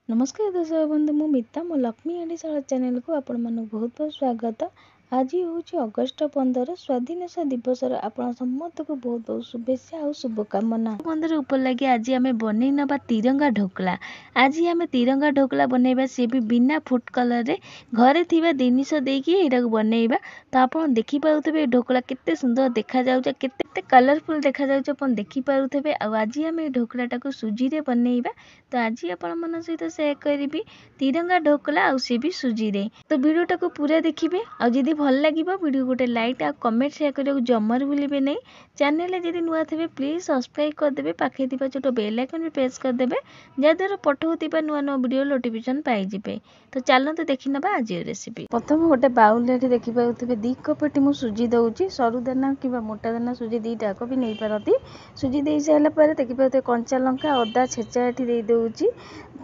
नमस्कार दर्शक बंधु मु मिता मो लक्ष्मी आंटीशाला चैनल को आपण बहुत बहुत स्वागत। आज हूँ अगस्ट 15 स्वाधीनता दिवस आपण समस्त को बहुत बहुत शुभेच्छा और शुभकामना। बंधु ऊपर लगे आज आम बन ना तिरंगा ढोकला। आज आम तिरंगा ढोकला बनइबा सी भी बिना फूड कलर रे घरे थिबा जिनिस देकी एटा बनइबा। तो आपण देखि पारुथबे ढोकला केते सुंदर देखा जाउछ, केते कलरफुल देखा जाउछ आपण देखि पारुथबे। आ आज आम ढोकलाटा को सुजी रे बनइबा। तो आज आपण मन सहित शेयर करी तिरंगा ढोकला और सी भी सुजी रे। तो वीडियोटा को पूरा देखिए और जदि भल लगे वीडियो गोटे लाइक और कमेंट शेयर करने जमार भूलिए नहीं। चैनल जदि नुआ थे प्लीज सब्सक्राइब करदे, पाखे छोट बेल आइकन भी प्रेस करदे जहाँद्वारा पठाऊा नुआ नुआ वीडियो नोटिफिकेशन पाइबे। तो चलते देखी ना आज रेसिपी। प्रथम गोटे बाउल देखिपे 2 कप मुझे सुजी दूसरी सरुदाना कि मोटा दाना सुजी दीटाक भी नहीं पारती। सुजी दे सारापर देखिए कंचा लंका अदा छेचा ये दूसरी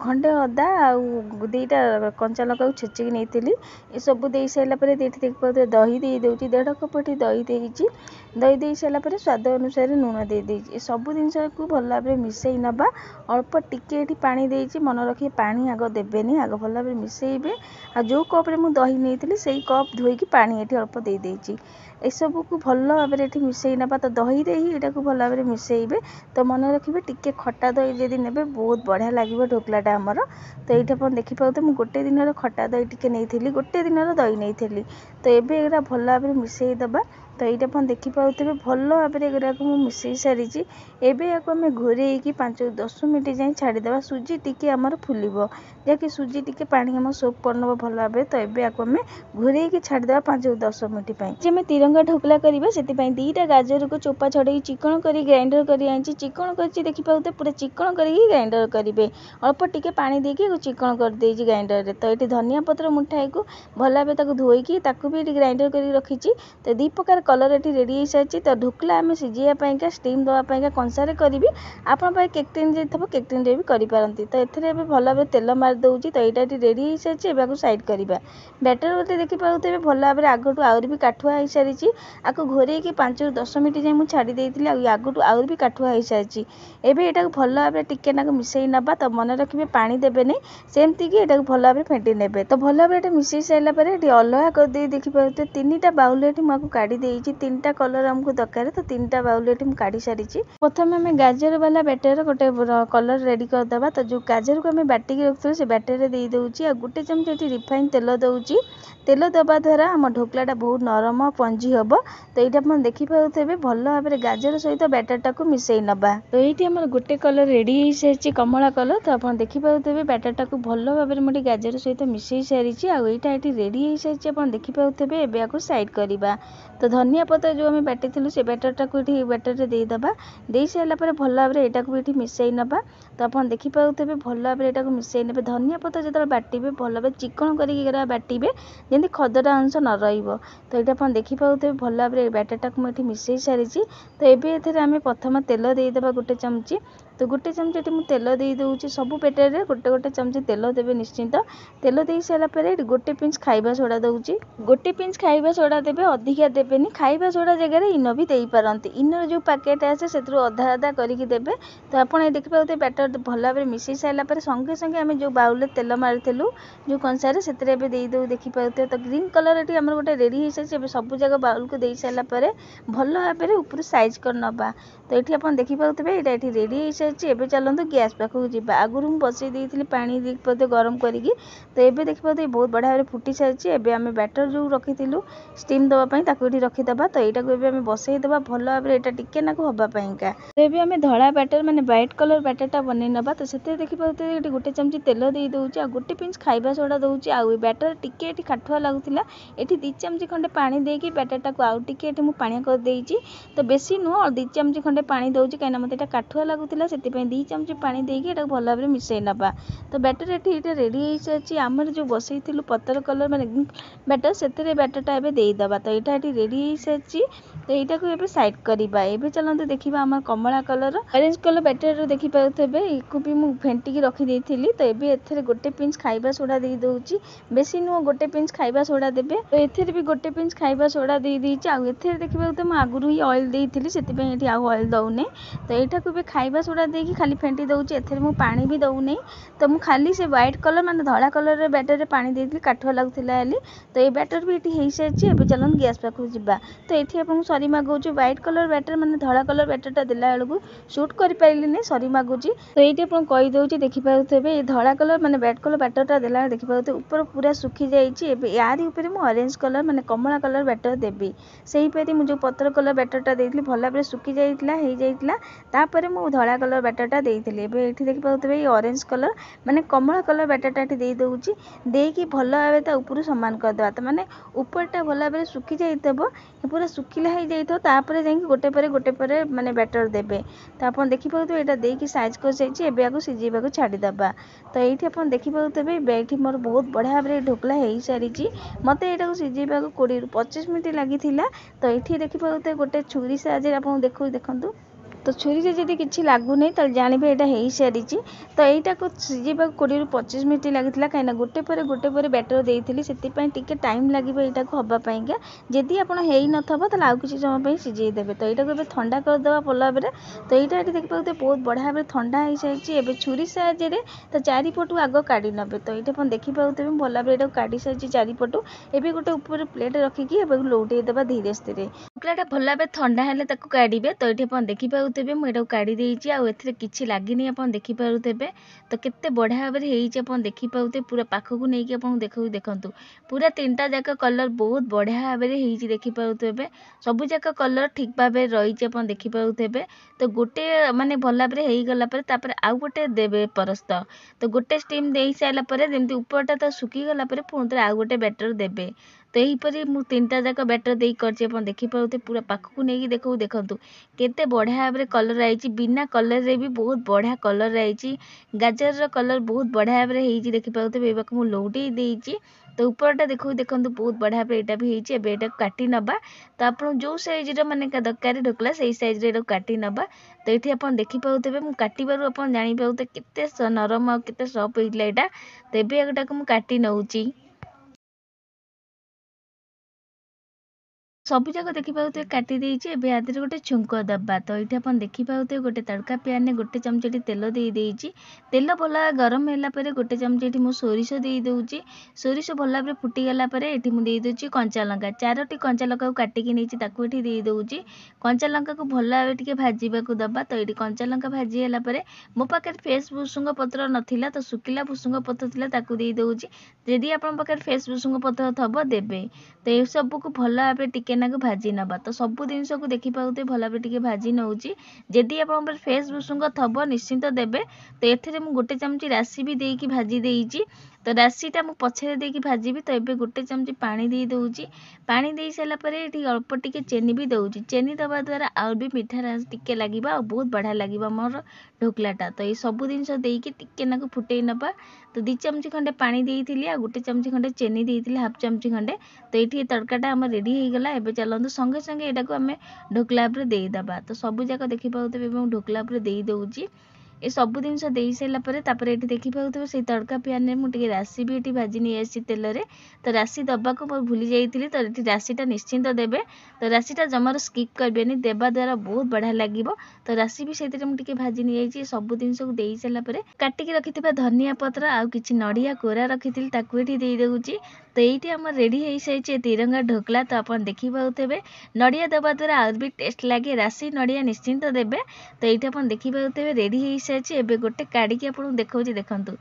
खंडे अदा आउ 2टा कंचा लंका छेचिक नहीं ये सब दे सारापर देखिए दही दे दूसरी 1.5 कप दही देती। दही दे सारापर स्वाद अनुसार लुण दे सब जिनस को भल भाव मिसई नवा। अल्प टिके पानी देती मन रखिए पानी आग देवेनि आग भल भाव मिसेबे। आ जो कप रे मु दही नहीं से कप धोईकी पानी ये अल्प दे देती। एसबू को भल भाव में मिसई नवा। तो दही दे ही यहाँ भल भाव में मिसेबे। तो मन रखिए टिके खटा दही जदि ने बहुत बढ़िया लगे ढोकलाटा आमर। तो ये देखिए मुझे गोटे दिन खटा दही टिके नहीं गोटे दिन दही नहीं। तो ये भल भाव में मिसई दबा। तो ये देखिए भल भाव में मिसई सारी एवं या घोरैकी 5-10 मिनट जाए छाड़ीदे। सुजी टिके आमर फुलब जहाँकि सुजी टिके पानी आम सोप कर नब भल भाव। तो ये आम घोरैकी छाड़ीदे 5-10 मिनट आम तिरंगा ढोकला करवा। से 2टा गाजर को चोपा छड़े चिकन कर ग्राइंडर कर चिकन कर देखिए पूरा चिकन कर ग्राइंडर करेंगे। अल्प टिके पानी देके चिकन कर दे ग्राइंडर। तो ये धनिया पत्र मुठाए को भल भाव धोईकी भी ग्राइंडर कर रखी। तो 2 प्रकार कलर ये रेडी हो सारी। तो ढोकला आम सिझापा स्टीम दवापाई कंसार करी आपड़ केकटिन जब केकटिन भी करें। तो ये भल भाव तेल मार दूसरी। तो यहाँ रेडी हो सारी साइड करवा। बैटर बोलते देखिए भल भाव में आगठू आउरी भी काठुआ हो सारी आपको घोरैकी 5-10 मिनट जाए मुझे छाड़ी आगठू आउरी भी काठुआ हो सारी। एवं यहाँ भल भाव में टिके मिसई नवा। तो मन रखिए पानी देवे नहीं सेमती कि यहाँ भल भाव में फेंटी ने। तो भल भाव मिसई सारापर अलग करदे देखिए 3टा बाउल मुझे काढ़ी 3टा कलर आमको दरकार। तो 3टा बाउल मुझे काढ़ी सारी। प्रथम आम गाजर वाला बैटर गोटे कलर रेडी करदे। तो जो गाजर को आम बाटिक रखते से बैटर दे दूसरी। गोटे चमच ये रिफाइन तेल दूसरी। तेल दबा द्वारा आम ढोकलाटा बहुत नरम पंजी हम। तो ये देखिए भल भाव में गाजर सहित बैटरटा को मिसई नवा। तो ये आम गोटे कलर रेडी हो सारी कमला कलर। तो आप देखिए बैटरटा को भल भाव में मुझे गाजर सहित मिसई सारी। आईटा ये रेडी हो सारी आप देखिए एवं साइड करवा। तो धनिया पत्र जो आम बाटी से बैटरटा को ये बैटर देदेबा। दे सारापर भल भाव में यहाँ भी मिसई नवा। तो आप देखिए भल भाव में यहाँ मिसई ने। धनिया पत्र जो बाटे भल भाव चिकन कर बाटे जमी खदरा अंश न रहा। तो ये आप देखिए भल भाव में बैटरटा को मुझे मिसई सारी। तो ये आम प्रथम तेल देदेबा गोटे चमची। तो गोटे चमच ये मुझे तेल दे दूसरी सबू पेटर में गोटे गोटे चमच तेल देवे निश्चिंत। तेल दे सारापर गोटे पिंच खाइबा सोडा दूसरी। गोटे पिंच खाइबा सोडा देवे अधिका देवेनि। खाइबा सोडा जगह इनो भी दे पारती। इनर जो पैकेट आसे से अधा अधा करके देवे। तो आप देखिए बैटर भल भाव में मिसई सारापर संगे संगे आम जो बाउल तेल मारिलु जो कंसार से दे दो देखिए। तो ग्रीन कलर ये आम गोटे रेडी हो सारी। सब जगह बाउल को दे सारापर भल भाव में ऊपर साइज कर नवा। तो ये आप देखिए ये रेडी हो सारी। एवं चलते गैस पाखक जा आगुरी मुझे बसई देती पानी गरम करी। तो ये देखिए बहुत बढ़िया भाव में फुटी सारी। एवं आम बैटर जो रखी स्टीम दवापाई ये रखीदे। तो यहाँ को बसईदे भल भाव में यहाँ टिके हाँपाइका। तो ये आम धड़ा बैटर माने व्हाइट कलर बैटरटा बनई नवा। तो से देखिए गोटे चमची तेल दे दूसरी। आ गोटे पिंच खाइबा सोडा दूसरी। आउ बैटर टिके ये काठुआ लगुला। ये 2 चमची खंडे पानी देकी बैटरटा को आउ टिके ये पानी कर देती। तो बेसी नुह 2 चमची खंडे पानी दूसरी कहीं मत काठुआ लगुला से 2 चमची पानी देकी ये भल भाव में मिसई नवा। तो बैटर ये रेडी हो सारी। आमर जो बसई पतर कलर माने बैटर से बैटरटा देदेबा। तो यहाँ रेडी हो सारी। तो यहाँ को ये सैड करवा एवं चलते देखा आम कमला कलर ऑरेंज कलर बैटर देखिपे को भी मुझे फेंटिकी रखी तो ये एथेर गोटे पिंच खाइबा सोडा दे दूची बेसी नुह गोटे पिंच खाइबा सोडा देबे तो एथेर भी गोटे पिंच खाइबा सोडा दे देइची आ एथेर देखिबा तो मैं आगुरु ही ऑयल देइथिली सेति पे एठी आ ऑयल दउने तो एटा को भी खाइबा सोडा देकी खाली फेंटी दउची एथेर मु पानी भी दउने तो मु खाली से व्हाइट कलर माने धला कलर रे बैटर रे पानी देइथिली काठवा लागुथिला एली तो ये बैटर भी एठी हेइ साइछि एबे चलन गैस पाखु जिबा तो एठी आपन सॉरी मागुची व्हाइट कलर बैटर माने धला कलर बैटर टा देला बेलकु शूट करि पाइली नै सॉरी मागुची तो एठी आपन कहि दउची देखि पाउथबे ए धला कलर माने व्हाइट कलर बैटर टा देला देखि पाउथे ऊपर पूरा सुखी जाइछि एबे यारी ऊपर मु ऑरेंज कलर माने कमला कलर बैटर देबी सेही पेरी मु जो पत्र कलर बैटर टा देइथिली भला बरे सुखी जाइतिला हेइ जाइतिला तापरे मु धला कलर बैटर टा देइथिली एबे एठी देखि पाउथबे ए ऑरेंज कलर माने कमला कलर बैटर टा एठी देइ दउची देकी भला भाबे ता ऊपर समान कर देबा त माने ऊपर टा भला बरे सुखी जाइतबो पूरा सुखिला हेइ जाइतो तापरे जाई गोटे परे माने बैटर देबे त आपन देखि पाउथबे एटा देकी साइज कर जाइछि एबे आगु सिजीबा को छाडी दबा तो एठी आपन देखि पाउथबे बेठी मोर बहुत बढ़िया भाबरे ढोकला हेइ सारिछि मते एटा को सिजीबा को 20 रु 25 मिनिट लागिथिला तो एठी देखि पाउथे गोटे छुरी साजे आपन देखंतु तो छुरी से जदि किछि लागु नै त जानिबे एटा हेइ सारिछि तो एटा को सिजीबा 20 रु 25 मिनिट लागिथिला काइना गोटे परे बैटर देइथिली सेति पय टिके टाइम लागिबो एटा को हबा पयगा जदि आपन हेइ नथबो त लाउ किछि समय पय सिजेइ देबे तो एटा को एबे ठंडा कर देबा पला बरे तो एटा एठी देखि पाउथे बहुत बढ़िया भाबरे ठंडा हेइ सारिछि एबे छुरी साजे रे तो चारि पटु आगो काढी नबे तो एटा आपन देखि पाउथे भला बरे एटा काढी सारिछि चारि पटु एबे गोटे ऊपर प्लेट रखि कि एबे लौटै देबा धीरे धीरे ढोकलाटा भला बरे ठंडा हेले ताको काढिबे तो एठी आपन देखि पाउथे मु एटा काढी देइछि आ एथरे किछि लागिनी आपन देखि पाउथेबे तो केते बढ़िया भाबरे हेइछि आपन देखि पाउथे पूरा पाखकु नै कि आपन देखंतु पूरा तीनटा जाका कलर बहुत बढ़िया भाबरे हेइछि देखि पाउथेबे सब जाका कलर ठीक भाबे रहिछि आपन देखि पाउथेबे तो गोटे माने भला भाबरे हेइ गला परे तापर आउ गोटे देबे परस्त तो गोटे स्टीम देइ साइला परे जेमति ऊपरटा तो सुखी गला परे पुनतरे आउ गोटे बैटर देबे तो यही परी मु तीनटा जाका बैटर देइ करछि आपन देखि पाउथे पूरा पाखकु नै कि देखंतु केते बढ़िया भाबरे कलर आइछि बिना कलर रे भी बहुत बढ़िया कलर आइछि गाजर रो कलर बहुत बढ़िया भाबरे हेइछि देखि पाउथे बेबाक मु लौटै देइछि तो ऊपरटा देखंतु बहुत बढ़िया भाबरे एटा भी हेइछि एबे एटा काटी नबा तो आपन जो साइज रो माने का दरकारी ढोकला सेही साइज रे एटा काटी नबा तो एठी आपन देखि पाउथबे मु काटिबारु आपन जानि पाउथे केते नरम आ केते सॉफ्ट हेइतला एटा तेबे एटा को मु काटी नउछि सब जाक देखि पाउथे काटी देइछि एबे आदरे गोटे छुंक दबा तो एठी अपन देखि पाउथे गोटे तड़का पैन ने गोटे चमचटी तेल देइ देइछि तेल भला गरम होला परे गोटे चमचटी मु सोरिष देइ दउछि सोरिष भला परे फुटी गला परे एठी मु देइ दउछि कंचा लंका चारोटी कंचा लंका को काटी के नेछि ताकू एठी देइ दउछि कंचा लंका को भला टिके भाजीबा को दबा तो एठी कंचा लंका भाजी होला परे मो पाखे फ्रेश भुसुंग पत्र नथिला तो सुकिला भुसुंग पत्र थिला ताकू देइ दउछि यदि आपन पाखे फ्रेश भुसुंग पत्र थबो देबे तो ए सब को भला भाबे टिके नाको भाजी नबा तो सब जिनस को देखि पाउथे भला भाबे टिके भाजी नउछि जदि आपन पर फ्रेश भुसुंग थबो निश्चिंत देबे तो एथरे मु गोटे चमची राशि भी देकी भाजी देइछि तो राशिटा मु पछरे देकी भाजीबी तो एबे गोटे चमची पानी देइ दउछि पानी देइ साला परे एठी अल्प टिके चेनी भी दउछि चेनी दबा द्वारा और भी मीठा रास टिके लागिबा और बहुत बढ़िया लागिबा मोर ढोकलाटा तो ये सब जिनस देकी टिके नाको फुटेइ नबा तो 2 चमची खंडे पानी देइथिली आ गोटे चमची खंडे चेनी देइथिली हाफ चमची खंडे तो ये तड़काटा हमर रेडी हो गला एबे चलंतु संगे संगे एटा को हमें ढोकला पर देइ दबा तो सब जाक देखि पाउथे मैं ढोकला पर देइ दउछि ए सब जिनस देइ साइला परे तापर एठी देखि पाउथे से तड़का पैन ने मु टिके राशि भी एठी भाजी नि आसी तेल रे तो राशि दबा को मैं भूली जाइथिली तो एठी राशिटा निश्चिंत देबे तो राशिटा जमार स्किप करबेनी देबा द्वारा बहुत बढ़िया लागिबो तो राशि भी सेतिर मु टिके भाजी नि आइछि सब जिनस को देइ साइला परे काटी के रखिथिबा धनिया पत्र आ किछि नडिया कोरा रखिथिल ताकू एठी देइ दउछि तो ये हमर रेडी हो साइछि तिरंगा ढोकला तो अपन देखि पाउथबे नडिया दबा द्वारा और भी टेस्ट लागे राशि नडिया निश्चिंत देबे तो ये अपन देखि पाउथबे रेडी हो साइछि एबे गोटे काडी के आपन देखौछि देखंतु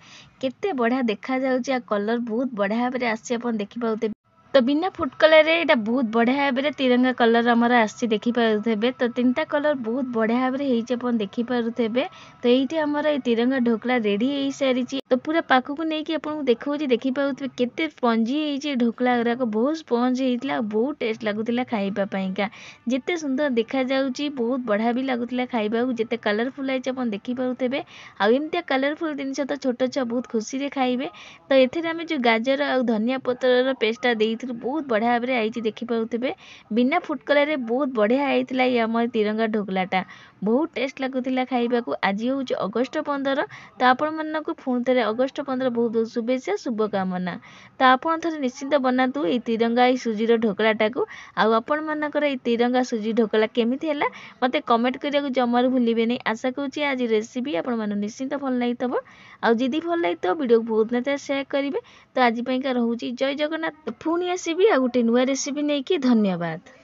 केते बढ़िया देखा जाउछि आ कलर बहुत बढ़िया भाबरे आसी अपन देखि पाउथबे तो बिना फूड कलर रे एटा बहुत बढ़िया भाबरे तिरंगा कलर हमर आसी देखि पाउथबे तो तीनटा कलर बहुत बढ़िया भाबरे हेइछि अपन देखि पारुथबे तो एठी हमर ए तिरंगा ढोकला रेडी हो सारिछि तो पूरा पाखु को नै कि आपन देखौछि देखि पाउथबे केते स्पंजी हेइछि ढोकला गरा को बहुत स्पंज हेइतला बहुत टेस्ट लागुतिला खाइबा पईका जेते सुंदर देखा जाउछि बहुत बढ़िया भी लागुतिला खाइबा को जेते कलरफुल हेइछि अपन देखि पारुथबे आ एमते कलरफुल जिंस तो छोट छ बहुत खुशी रे खाइबे तो एथिरे हमें जो गाजर आ धनिया पत्र रो पेस्टा देइ बहुत बढ़िया भाव में देखी पारे बिना फूड कलर बहुत बढ़िया होता ये आम तिरंगा ढोकलाटा बहुत टेस्ट लगुला खाइबा आज हूँ अगस्ट 15 तो आपण मानक पुणी थे अगस्ट 15 बहुत बहुत शुभेच्छा शुभकामना तो आपण थे निश्चिंत बनातु ये तिरंगा सुजीर ढोकलाटा को आपण मानकर ये तिरंगा सुजी ढोकला केमी है मत कमेंट करने जमार भूलें नहीं आशा करुँच आज रेसिपी आपण मानक निश्चिंत भल लगी आदि भल लगी वीडियो को बहुत ना सेयार करेंगे तो आज रोचे जय जगन्नाथ पुणी आसबि आ गोटे नुआ रेसिपी नहीं कि धन्यवाद।